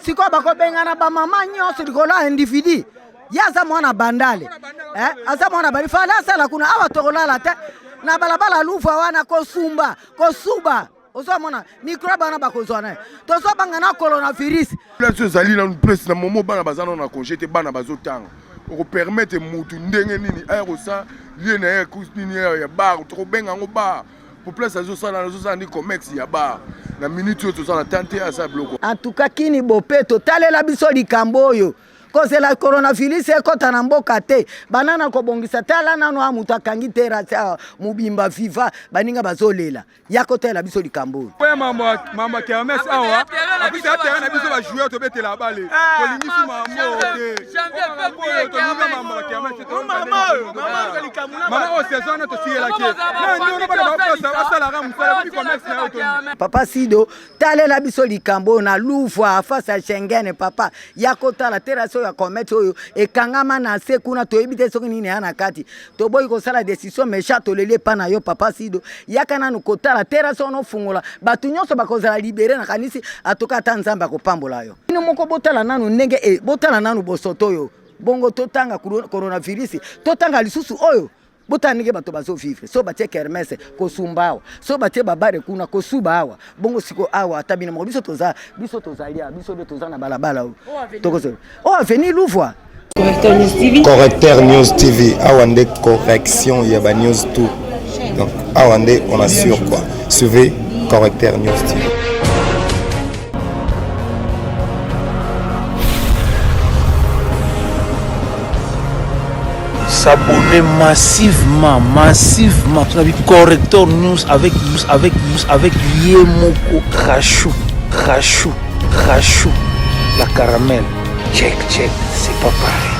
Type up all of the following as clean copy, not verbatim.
Siko bako bengana ba mama nyonso likola individu. Yaza mwana bandale. Asa mwana bali fala sala kuna awa tokolala te. Na balabala lufa wana kosuba. Oso mona microbe bana bakozwana. Toso bangana coronavirus. Place zali na place na momo bana bazana na congé te bana bazotanga. Oko permettre mutu ndenge nini aerosa liena ya kusini ya bar to benga ngo bar. Pour place azosala ni comex ya bar. Na minute to sala tante ya sa bloko. En tout cas kini bopeto talela biso likambo oyo. Cause la coronavirus ekota na mboka te banana ko bongisa tala nano amutu akangi terasa mubimba viva baninga bazolela yakotela biso likambo oyo mama kermes awa apisa terrain na biso ba joueur to betela bale to lingisi mamo mama o saison to tiela ke non bana ba sala ga musala bi commerce na to Papa Sido talela biso likambo na Louvre face à Schengen papa yakotala terasa ya commettre oyo ekangama na se kuna toyebite soki nini ana kati to boy ko sala décision méchant to lele pa na yo Papa Sido yakana no kotala terasa ono fungola batu nyonso bakozala libéré na kanisi atoka ta nzamba ko pambola yo ino moko botala nanu ndenge botala nanu bosoto yo bongo totanga coronavirus totanga lisusu oyo botanike bato bazo vivre so batie kermesse ko sumbawa so batie babare kuna ko subawa bongo siko awa tabina mo biso tozalia biso de tozana balabala tokoso venir Louvre Correcteur News TV awande correction yaba news tout donc awande on assure quoi suivez Correcteur News TV. S'abonner massivement sur la Correcteur News avec Yemoko Rachou la caramel check c'est pas pareil.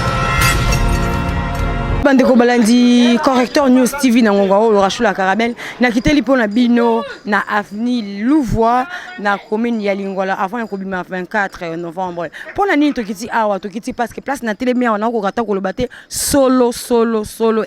Bandeko balandi Correcteur News TV na ngonga o Rachou la caramel na kiteli pona bino na avenue Louvois na commune ya Lingwala avant ya kobima 24 novembre pona nini tokiti awa tokiti parce que place na telemi awa na ko kata ko lobate solo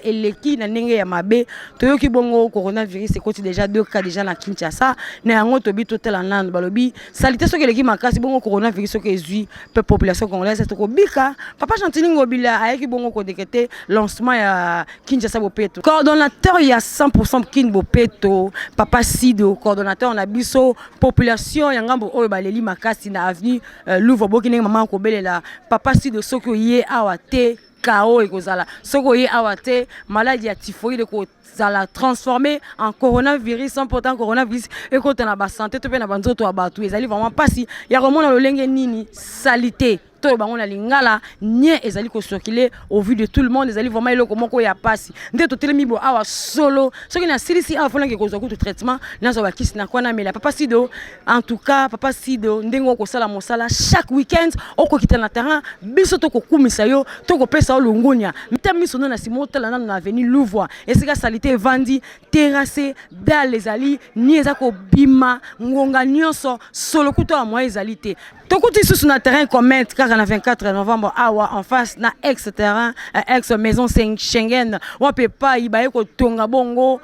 eleki na ndenge ya mabe toyoki bongo coronavirus ekoti déjà 2 cas déjà na Kinshasa na yango tobi totela nando balobi salité soki eleki makasi bongo coronavirus soki ezui pe population congolaise to ko bika papa Chantini Ngobila ayeki bongo ko décréter lancement ya Kinshasa Bopeto coordonnateur ya 100% Kin Bopeto Papa Sido coordonnateur na biso population ya ngambo oyo baleli makasi na avenue Louvre bokine maman ko belela Papa Sido soko ye awate kao ekozala soko ye awate maladie ya typhoïde ko zala transformé en coronavirus sans pourtant coronavirus et quand on a ba santé to pe na banzoto abatu ezali vraiment pasi ya remona lolenge nini salité to bango na lingala nie ezali ko circuler au vu de tout le monde ezali vraiment eloko moko ya pasi nde to telemi bo awa solo soki na silisi awa fona ke ko zo traitement na zo ba kisi na kwana mela Papa Sido en tout cas Papa Sido ndengo ko sala mosala chaque week-end oko kita na terrain biso to ko kumisa yo to ko pesa o lungunya mitami sono na simotela na avenue Louvre esika salité vandi terrassé dans les ali ni ezako bima ngonga nyonso solo kuto a moi ezalité tokuti sous na terrain commettre car na 24 novembre awa en face na ex terrain ex maison Schengen on peut pas ibaye ko tonga bongo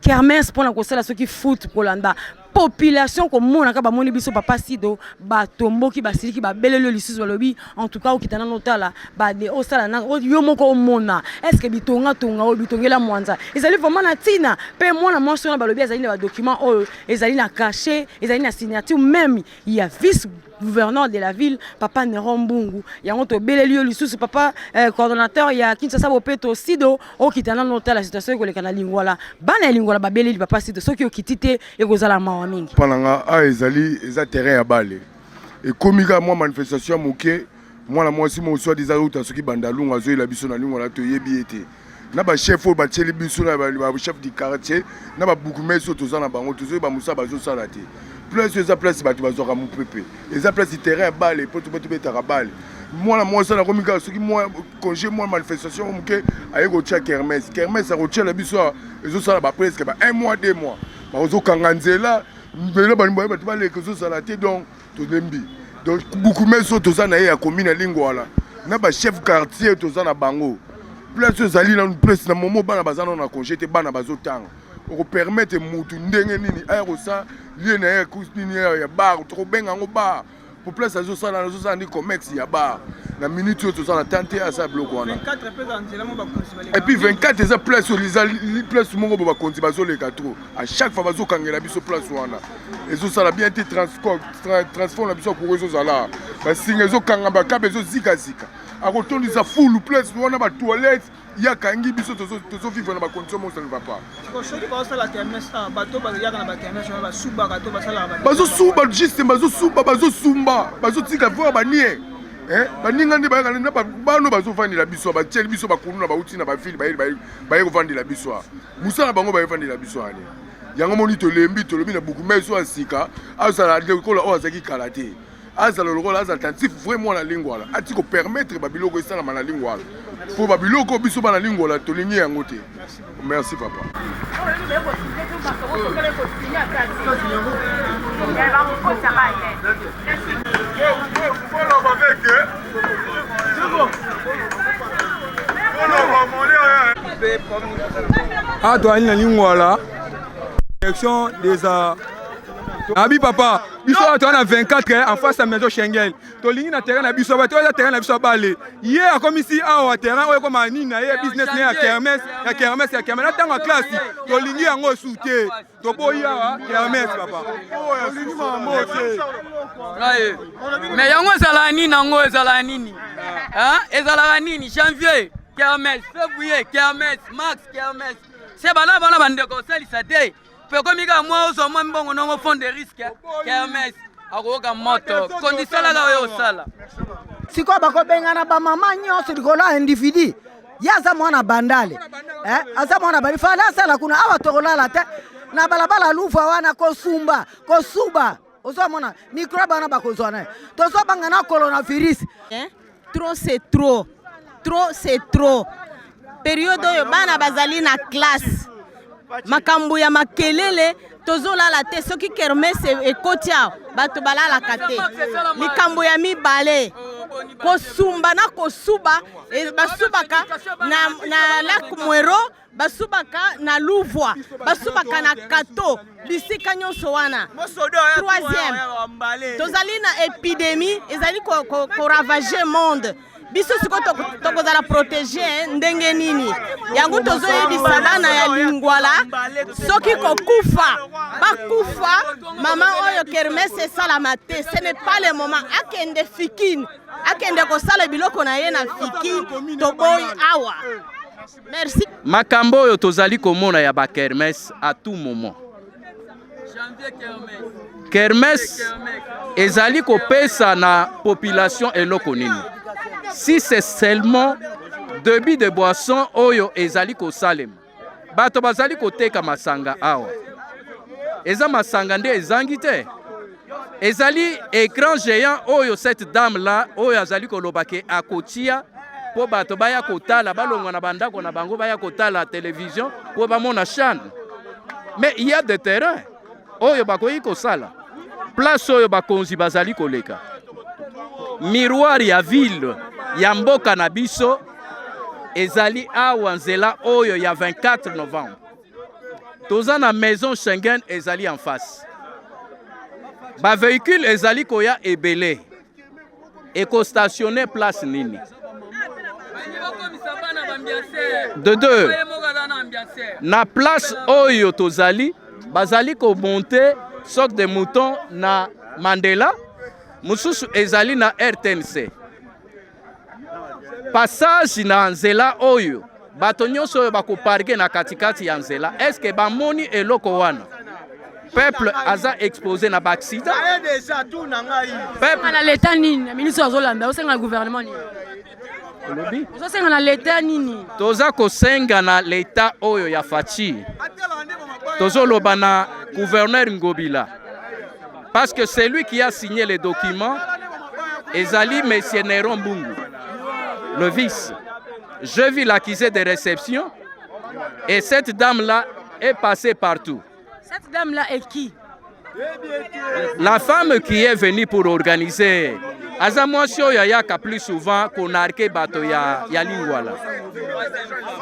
kermesse pour na ko sala soki foot kolanda population ko mona ka ba moni biso Papa Sido ba tomboki ba siliki ba belelo lisusu balobi en tout cas o kitana notala ba de o sala na yo moko mona est-ce que bitonga o bitongela mwanza ezali vraiment na tina pe mona mention na balobi ezali na ba document o ezali na cachet ezali na signature même il y a vice gouverneur de la ville Papa Neron Mbungu yango to beleli lisusu papa coordonnateur ya Kinshasa Bopeto Sido o kitana notala situation ko lekana lingwala bana lingwala ba beleli Papa Sido soki o kitite ekozala mawa mingi Pananga a ezali eza terrain ya bale et komika moi manifestation moké moi la moi si mon soit des autres soki bandalunga zo la biso na lingwala to yebi ete na ba chef ba tcheli biso na ba chef du quartier na ba bourgmestre to za na bango to zo ba musa ba zo sala te plus eza place ba to ba zo ka mu pepe eza place terrain bale pour to beta bale moi la moi ça na komika soki moi congé moi manifestation moké aye ko tcha kermesse a ko tcha la biso ezo sala ba presque ba 1 mois 2 mois ba zo kanganzela mbele ba mboye ba to ba le ko zo sala te donc to dembi donc beaucoup mais so to za na ya commune Lingwala na ba chef quartier to za na bango place zali na place na momo bana bazana na congé te bana bazotanga oko permettre mutu ndenge nini aerosa liena ya kusini ya bar to benga ngo bar pour place azosala ndi comex ya bar na minute oyo tozala tante asa biloko wana et puis 24 eza place oyo place moko bo bakonzi bazoleka trop à chaque fois bazokangela biso place wana ezosala bien te transforme na biso akoko ezozala basinga ezokanga bakabe ezozikazika akotondisa fulu place wana batoilette yakangi biso tozovivre na bacondition moko ça ne va pas bazosuba juste bazosumba bazotika voir banie baninga nde bano bazovandela biso batieli biso bakunu na bauti na bafili baye kovandela biso musala bango baye vandela biso ani yango moni tolobi na bukumeso asika azala lokola oyo azalaki kala te azala lokola azala attentif vraiment na lingwala ati kopermettre babiloko esalama na lingwala po babiloko biso bana lingwala tolingi yango te. Merci papa. Ah, toi, il y a une direction des Abi papa, biso on a 24 en face à maison Schengen. To ligne na terrain na biso ba to terrain na biso balé. Hier comme ici à terrain o comme ani na business na kermesse, ya kermesse na tanga classe. To ligne yango souté. To boya kermesse papa. Oh, ligne ma mais yango ezala nini nango ezala nini? Hein? Ezala nini janvier kermesse, février kermesse, mars kermesse. C'est bana bande ko salisa te. Peu comme il y a moi aux hommes bon fond de risque kermesse akoka moto condition la yo sala siko bako bengana ba mama nyonso likola individu yaza mwana bandale asa mwana bali fala sala kuna awa tokolala te na balabala lufa wana kosuba ozo mona microbe wana bakozwana tozo bangana coronavirus trop c'est trop période yo bana bazali na classe makambo ya makelele tozolala te soki kermesse ekotia bato balalaka te likambo ya mibale kosumba na kosuba basubaka na lac Mwero basubaka na Luvwa basubaka na Kato bisika nyonso wana. Troisième tozali na épidémie ezali ko ravager monde biso siko tokozala protéger ndenge nini yango tozoyebisa bana ya lingwala soki kokufa bakufa mama oyo kermesse salama te ce n'est pas le moment akende fikini akende kosala biloko na ye na fikini toboyi awa. Merci. Makambo oyo tozali komona ya ba kermesse à tout moment. Kermesse ezali kopesa na population eloko nini. Si c'est seulement débit de boisson oyo ezali ko salem bato bazali koteka masanga awa eza masanga nde ezangi te ezali écran géant oyo cette dame là oyo azali kolobake akotia po bato baya kotala balongwa na bandako na bango baya kotala télévision po bamona chaîne. Mais il y a des terrains oyo bakoyi kosala place oyo bakonzi bazali koleka miroir ya ville ya mboka na biso ezali awa nzela oyo ya 24 novembre toza na maison Schengen ezali en face ba véhicule ezali koya ebele eko stationner place nini de deux na place oyo tozali bazali ko monter soc de mouton na Mandela mususu ezali na RTNC passage na nzela oyo bato nyonso oyo bakoparke na katikati ya nzela eske bamoni eloko wana peuple aza exposé na baksida peuple na l'état nini ministre azolanda osenga na gouvernement nini lobi osenga na l'état nini toza kosenga na l'état oyo ya Fachi tozoloba na gouverneur Ngobila parce que c'est lui qui a signé les documents ezali monsieur Néron Mbungu le vice. Je vis l'accusé de réception et cette dame-là est passée partout. Cette dame-là est qui? La femme qui est venue pour organiser. Azamwasio yayaka plus souvent qu'on arke bato ya lingwala.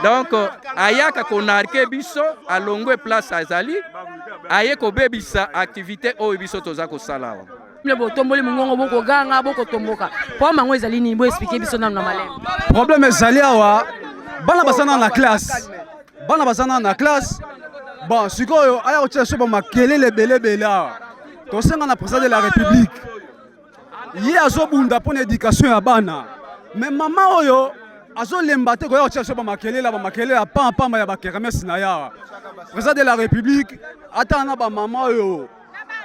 Donc ayaka qu'on arke biso alongwe place azali ayeko bebisa activité o biso tozako salawa. tomboli mungongo boko ganga boko tomboka po mango ezali nini bo expliquer biso na malem problème ezali awa bana basana na classe bon sikoyo aya kotia so ba makelele belebele awa tosenga na président de la république ye azobunda mpona éducation ya bana mais mama oyo azolemba te koya kotia so ba makelele ya pamba ya bakermese na yawa président de la république ata na bamama oyo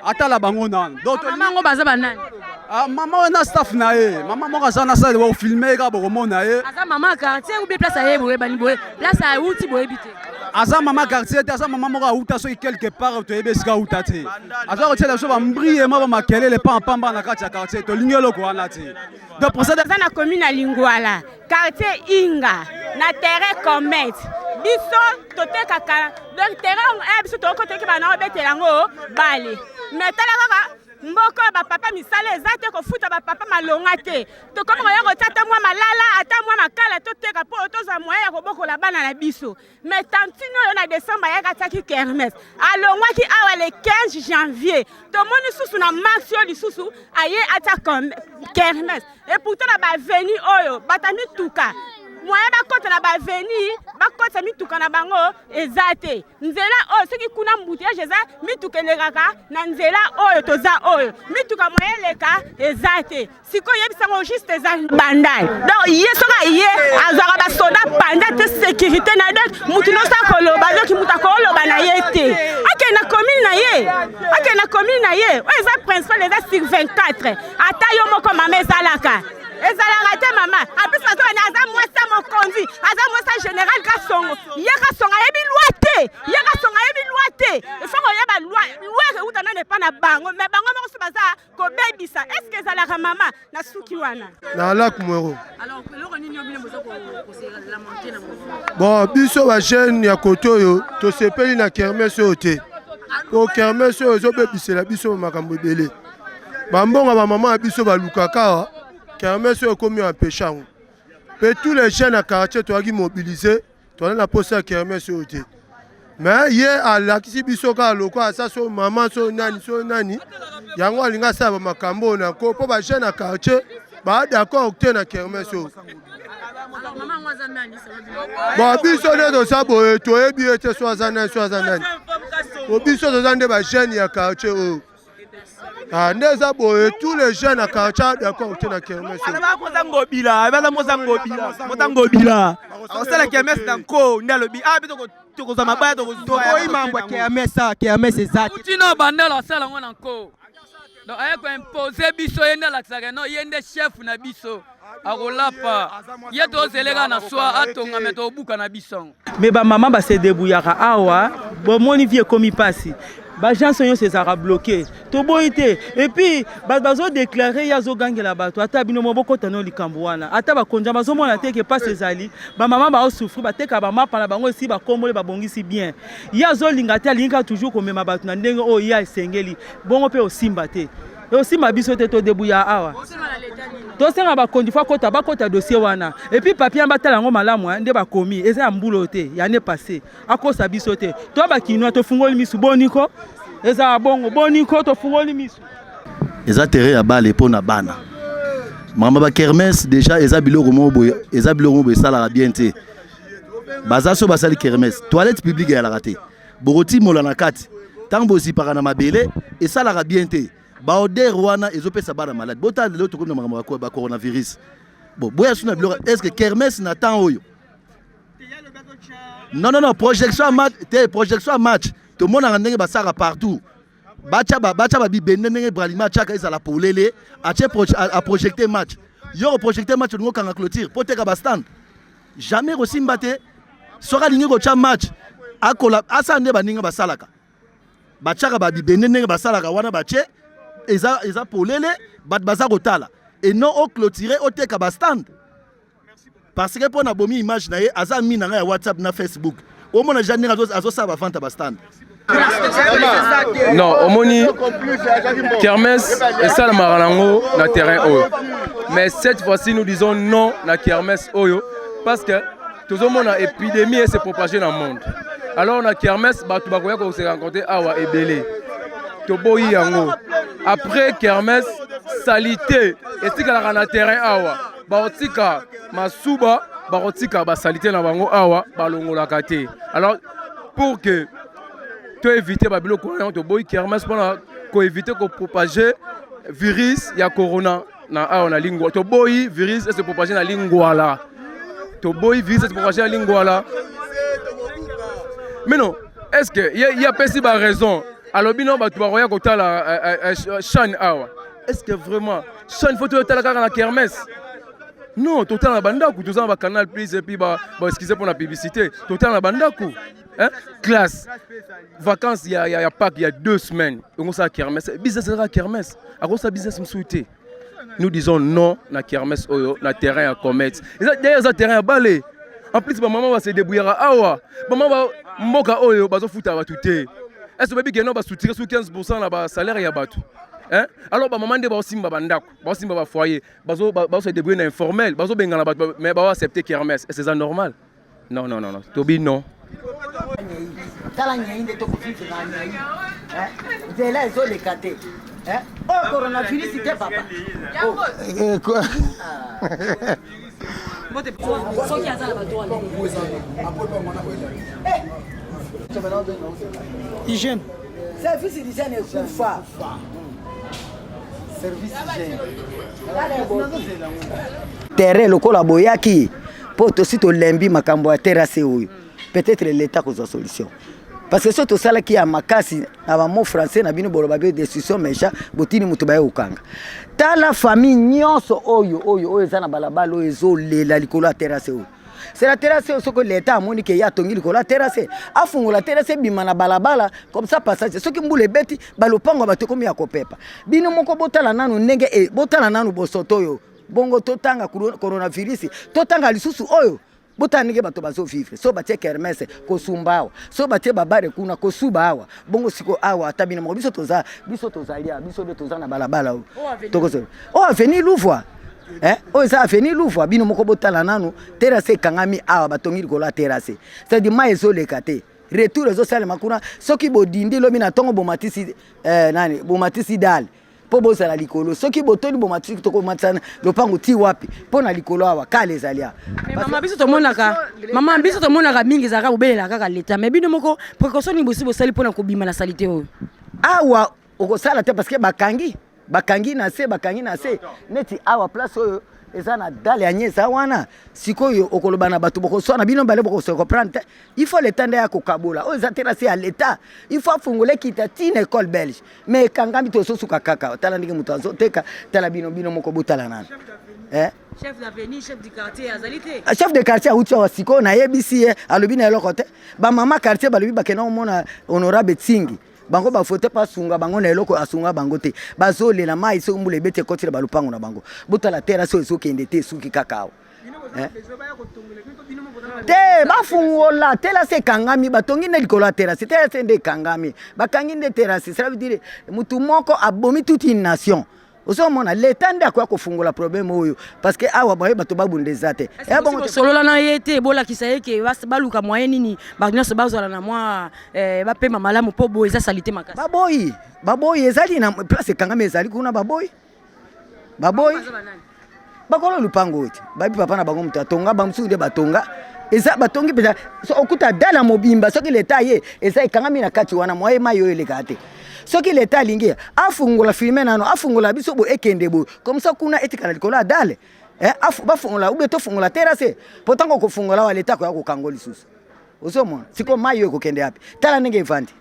atala bango nano mamango baza banani mama oyo na staff na ye mama moko aza na sale bofilme kaka bokomona ye aza mama quartier ou bien place aye boyebani boye place auti boyebi te aza mama quartier te aza mama moko auta soki quelque part toyebi esika auta te aza kotiela biso bambriema bamakelele pamba na kati ya quartier tolingi eloko wana te donc procédé aza na commune ya Lingwala quartier Inga na terrain commerce biso totekaka donc terrain biso tokoteki bana obetela yango bale mais tala kaka mboko bapapa misala eza te kofuta bapapa malonga te tokoma koya kotia ata mwa malala ata mwa makala toteka mpo tozwa moyen ya kobokola bana na biso mais tantine oyo na décembre ayaka atiaki kermese alongwaki awa le 15 janvier tomoni susu na marche oyo lisusu aye atia kermese et pourtant na baveni oyo bata mituka moyen bakota na baveni bakota mituka na bango eza te nzela oyo soki kuna mbutillage eza mituka elekaka na nzela oyo toza oyo mituka moyen eleka eza te sikoyo yebisango juste eza bandai donc ye soki ye azwaka basoda panda te sécurité na donc mutu nyonso akoloba doki mutu akoloba na ye te akende na commune na ye oyo eza principal eza sur 24 ata yo moko mama ezalaka ezalaka te mama apesi bazobani aza mwasa mokonzi aza mwasa général kasongo ye kasongo ayebi lwa te ifo koyeba lwa euta nano epa na bango me bango moko so baza kobebisa eske ezalaka mama na suki wana na lak mwero bon biso bajeune ya kote oyo tosepeli na kermese oyo te po kermese oyo ezobebisela biso makambo ebele bambongo bamama ya biso balukaka kermese oyo ekomi empêche yango mpe tous les jeunes ya quartier toyaki mobilize toza na posa ya kermese oyo te mais ye alakisi biso kaka loko asa so mama so nani yango alinga asala bamakambo oyo nako mpo bajeune ya quartier baa d'accord te na kermese oyo bon biso nde toza boye toyebi ye te so aza nani po biso toza nde bajeune ya quartier oyo nde eza boye tous les jeunes à quartier d'accord te na kermese osala kermese na nko nde alobi tokozwa mabaya tokoyi mambo ya kermese eza utino bandelo asala yango na nko donc aye koimpose biso ye nde alakisaka no ye nde chef na biso akolapa ye tozeleka na swa atongame tobuka na biso me bamama base debuyaka awa bomoni vie ekomi mpasi bagence nyonso ezalaka bloqué toboyi te epuis bato bazodéclare ye azogangela bato ata bino mobokota no likambo wana ata bakonza bazomona te ke mpasi ezali bamama baosouffri bateka bamapa na bango esi bakombole babongisi bien ye azolinga te alingaka toujours komema bato na ndenge oyo ye esengeli bongo mpe osimba te osimba biso te todebuya awa tosenga bakondi fo bakota dossier wana epuis papier batala yango malamu nde bakomi eza ya mbulo te ya ne passé akosa biso te to bakinwa tofungoli misu boniko eza bongo boniko tofungoli misu eza terrain ya bale mpona bana mama bakermese déjà eza biloko moko boye esalaka bien te baza so basali kermese toilette publique eyalaka te bokotimola na kati ntango bozipaka na mabele esalaka bien te baoder wana ezopesa bana malade botala lelo tokomi na makambo ya coronavirus bon boya suna biloko est-ce que kermesse na temps oyo non projection à match tomonaka ndenge basaka partout bacha babibende ndenge bralima atiaka ezala polele a projecter match yo projecter match olingo kanga clôture po teka bastand jamais kosimba te soki alingi kotya match akola asa nde baninga basalaka batiaka babibende ndenge basalaka wana batie eza polele bato baza kotala et non oclôturer oteka bastand parce que mpo na bomi image na ye aza mi na ngai ya whatsapp na facebook omona ja ndenge azosala bavante bastand non omoni kermesse esalamaka nango na terrain oyo mais cette fois-ci nous disons non na kermesse oyo parce que tozomona épidémie se propager dans le monde alors na kermesse bato bakoya kose rencontrer awa ebele toboyi yango après kermesse salité etikalaka na terrain awa baotika masuba baotika basalite na bango awa balongolaka te. Alors pour que tu éviter babiloko oyo toboyi kermesse mpona koéviter kopropager virus ya corona na awa na lingwa toboyi virus ese propager na lingwala toboyi virus ese propager na lingwala. Mais non, est-ce que y a pesi ba raison alors bino batu baroya kotala Chan awa est-ce que vraiment Chan faut totala kaka na kermesse? Non, total na bandaku tout ça ba Canal Plus et puis ba excusez pour la publicité total na bandaku hein classe vacances il y a Pâques il y a 2 semaines on ça kermesse business sera kermesse à cause ça business msouté. Nous disons non na kermesse oyo na terrain à commerce d'ailleurs ça terrain à balai en plus maman va se débrouiller awa maman va mboka oyo bazo futa ba tuté. Est-ce que baby que non ba soutirer sur 15% na ba salaire ya batu hein? Alors ba maman de ba simba bandako ba simba ba foyer bazo se débrouiller informel bazo bengana ba mais ba accepter kermesse est-ce ça normal? Non non non non Tobi non. Tala nyinde to kufiki na nyinde zela ezo le kate oh coronavirus te papa quoi bote soki azala batwana hygiène service d'hygiène kufa service d'hygiène terrain lokola boyaki po to sito lembi makambo ya terrasse oyo peut-être l'état cause solution parce que surtout ça là qui a makasi na ba mot français na bino boloba be décision mecha botini mutu ba ukanga ta la famille nyonso oyo ezana balabala oyo ezolela likolo ya terrasse oyo c'est la terrasse oyo soko l'état amoni ke ya tongi likolo ya terrasse afungola terrasse bima na balabala comme ça passage soki mbule beti balopango batokomi ya kopepa bino moko botala nanu ndenge botala nanu bosoto oyo bongo totanga coronavirus totanga lisusu oyo botanike bato bazo vivre so batie kermesse ko sumbawa so batie babare kuna ko subawa bongo siko awa tabina mo biso tozalia biso de tozana balabala o tokoso o avenir Louvois o za avenir Louvois bino moko botala nanu terrasse kangami awa batongi ko la terrasse c'est dit ma ezo lekate retour ezo sale makuna soki bodindi lo mina tongo bomatisi nani bomatisi dal po bozala likolo soki botoni bomatisi toko matsana lopango ti wapi pona likolo awa kale zalia mama biso to monaka mingi zaka bobelela kaka leta mais bino moko précaution ni bosi bosali pona ko bima na salite oyo awa okosala te parce que bakangi na se neti awa place oyo ezana dale ya nyesa wana sikoyo okoloba na bato boko sona bino bale boko se comprendre il faut le temps ya kokabola o za terrasse ya l'état il faut fungole kita tine école belge mais kangami to sosuka kaka tala ndike mutanzo teka tala bino moko botala nana chef d'avenue chef du quartier azalité chef de quartier uti wa siko na yebisi alobi na lokote ba mama quartier balobi bakena mona honorable Tsingi bango ba fote pa sunga bango na eloko asunga bango te bazolela mai so mbule bete kotira balupango na bango botala terrasse so kende te suki kakao te bafungola terrasse kangami batongi na likolo terrasse terrasse nde kangami bakangi nde terrasse ça veut dire mutu moko abomi toute une nation osomona l'état nde akwa kofungola problème oyo parce que awa boye bato babundeza te bon solola na yete bola kisayeke baluka moyen nini bagnyos bazala na moi bapema malamu po bo eza salite makasi baboyi ezali na place kangami ezali kuna baboyi bakolo lupango oti babi papa na bango mutu atonga bamsuku nde batonga eza batongi peza so okuta dala mobimba soki l'état ye eza ekangami na kati wana moye mayo eleka te soki l'état lingi afungola filme nano afungola biso bo ekende bo comme ça kuna etikala likolo adale bafungola ube to fungola terrasse potango ko fungola wa l'état ko ya ko kangoli susu osomona siko mayo ko kende yapi tala ndenge evandi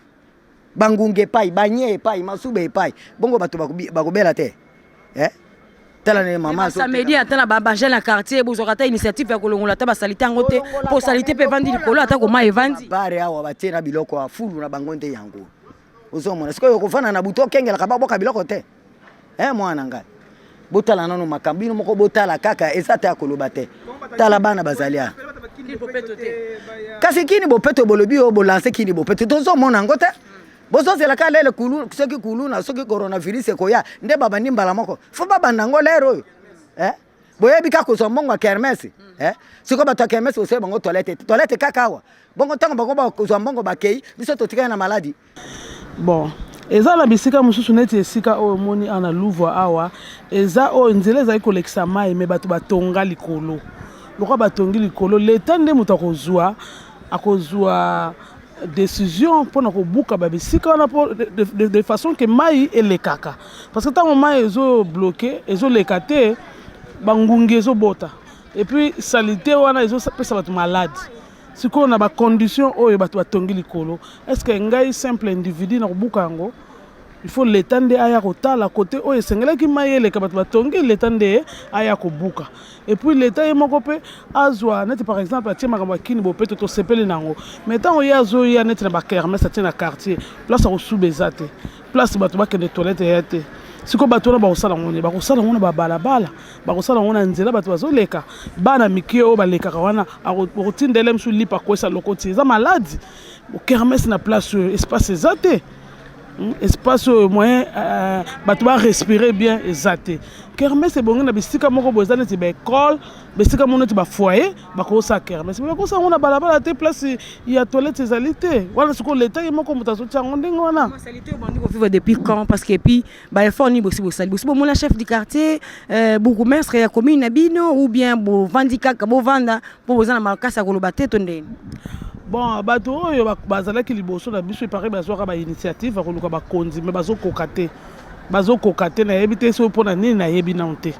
bangunge pai banye pai masube pai bongo bato bakobela te tala ne mama so samedi atana ba jeune na quartier bozokata initiative ya kolongola ta basalite yango te po salite pe vandi likolo ata ko mai evandi bare awa batena biloko afulu na bango nte yango osomona siko yo kofana na buto kengela ka baboka biloko te mwana ngai botala nano makambino moko botala kaka ezata koloba te tala bana bazalia kasi kini bopeto bolobi o bolancer kini bopeto tozomona ngo te bozozela ka lele kulu soki kulu na soki coronavirus ekoya nde baba ndimbala moko fo baba nango lero boyebi ka kozwa mbongo ya kermesse siko bato ya kermesse oseye bango toilette kaka awa bongo ntango bango bakozwa mbongo bakei biso totikali na maladi bon eza na bisika mosusu neti esika oyo omoni ana Louvois awa eza oyo nzela ezali kolekisa mai me bato batonga likolo lokwa batongi likolo leta nde moto akozwa décision mpona kobuka babisika wana de façon ke mai elekaka parce que ntango mai ezobloke ezoleka te bangungi ezobota et puis salité wana ezopesa bato malade sikoyo na bacondition oyo bato batongi likolo est ce que ngai simple individu na kobuka yango il faut leta nde aya kotala kote oyo esengelaki mai eleka bato batongi leta nde aya kobuka et puis leta ye moko mpe azwa neti par exemple atie makambo ya kini bopeto tosepeli nango mais ntango ye azoya neti na bakermes atie na quartier place akosuba eza te place bato bakende toilette eya te sikoyo bato wana bakosala ngo nini bakosala ngo na babalabala bakosala ngo na nzela bato bazoleka bana mike oyo balekaka wana akotindele mosu lipa akwesa lokoti eza maladi kermes na place oyo espace eza te espace moyen bato ba respirer bien ezate kermes ebongi na bisika moko boza neti ba école bisika moko neti ba foyer bakosa kermes mais bakosa ngona balabala te place ya toilette ezali te wana siko leta ye moko moto azotia ngo ndenge wana salité obandi ko vivre depuis quand parce que puis ba effort ni bosi bosali bosi bomona chef du quartier bourgmestre ya commune na bino ou bien bo vandika ka bo vanda po boza na makasa koloba te to ndeni. Bon, bato oyo bazalaki liboso na biso epare bazwaka ba initiative akoluka bakonzi mais bazokoka te na yebi te so mpona nini na yebi nano te.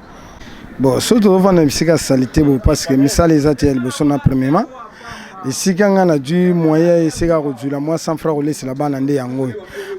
Bon, surtout ovanda bisika salite bo parce que misala eza te ya liboso na premièrement esika nga na du moyen esika kozula moi 100 francs kolesela bana nde yango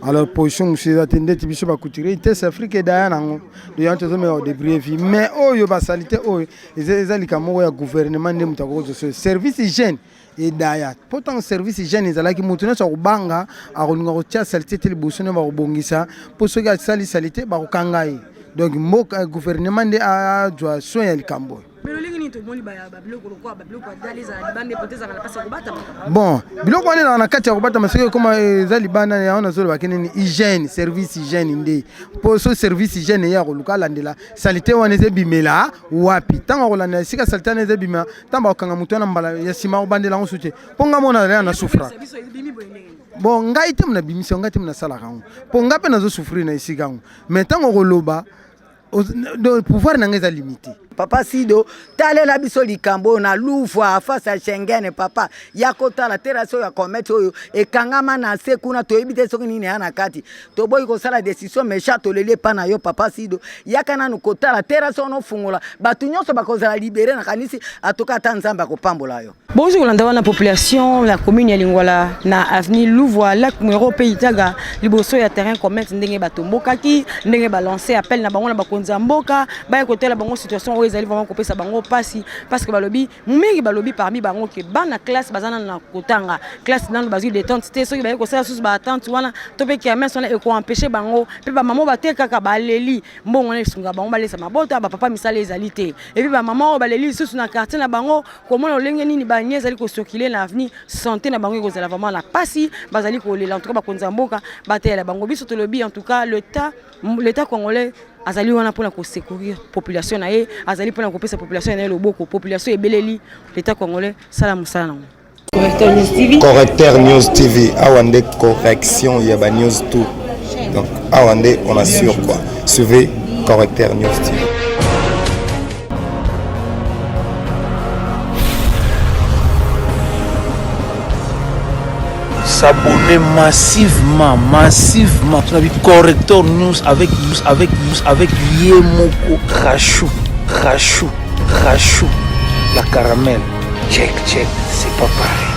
alors position mosusu eza te ndeti biso bakutire itese afrique edaya nango doyango tozomeka kodébrie vie mais oyo basalite oyo eza likambo moko ya gouvernement nde moto akokozoso service hygiène edaya pourtant service hygiène ezalaki moto nyonso akobanga akolinga kotia salite te liboso nde bakobongisa mpo soki asali salite bakokanga ye donc mboka gouvernement nde azwa soin ya likambo oyo. Bon, biloko wana na kati ya kobata maseke koma eza libanda ya ona zolo bakene ni hygiène service hygiène nde po so service hygiène ya koluka landela salite wana ezebimela wapi tanga kolanda sika salite wana ezebima tamba okanga mutu na mbala ya sima obandela ngo sute ponga mona ya na souffra bon ngai te mna bimisi ngai te mna sala kango ponga pe nazo souffrir na isika ngo mais tango koloba le pouvoir n'a limité. Papa Sido, talela biso likambo na Louvois face à Schengen papa yakota la terrasse ya commettre oyo e kangama na se kuna to ebite soki nini ana kati to boy ko sala décision méchante to lele pana yo papa Sido yakana no kota la terrasse ono fungola batu nyonso bakozala libérer na kanisi atoka tanzamba ko pambola yo. Bonjour la population la commune ya Lingwala na avenue Louvois lac numéro Peitaga liboso ya terrain commettre ndenge batomboka ki ndenge balancer appel na bango na bakonza mboka ba côté la bango situation ils allaient vraiment couper ça bango passi parce que balobi mingi balobi parmi bango ke bana classe bazana na kotanga classe dans le bazui détente te soki ba ko ça sous ba attente wana to pe ki amène sona e ko empêcher bango pe ba maman ba te kaka ba leli mbongo na sunga bango ba lesa mabota ba papa misala ezalité et puis ba maman ba leli sous na quartier na bango comment olenge nini ba nièce ali ko circuler na avenue santé na bango ko zala vraiment la passi bazali ko lela en tout cas ba konza mboka ba te la bango biso to lobi en tout cas l'état congolais azali wana pona ko secourir population na ye azali pona ko pesa population na loboko population ebeleli l'état congolais salamu sana. Correcteur News TV awande correction ya ba news tout donc awande on assure quoi suivez Correcteur News TV. S'abonner massivement Correcteur News avec Yemoko Rachou la caramel check c'est pas pareil.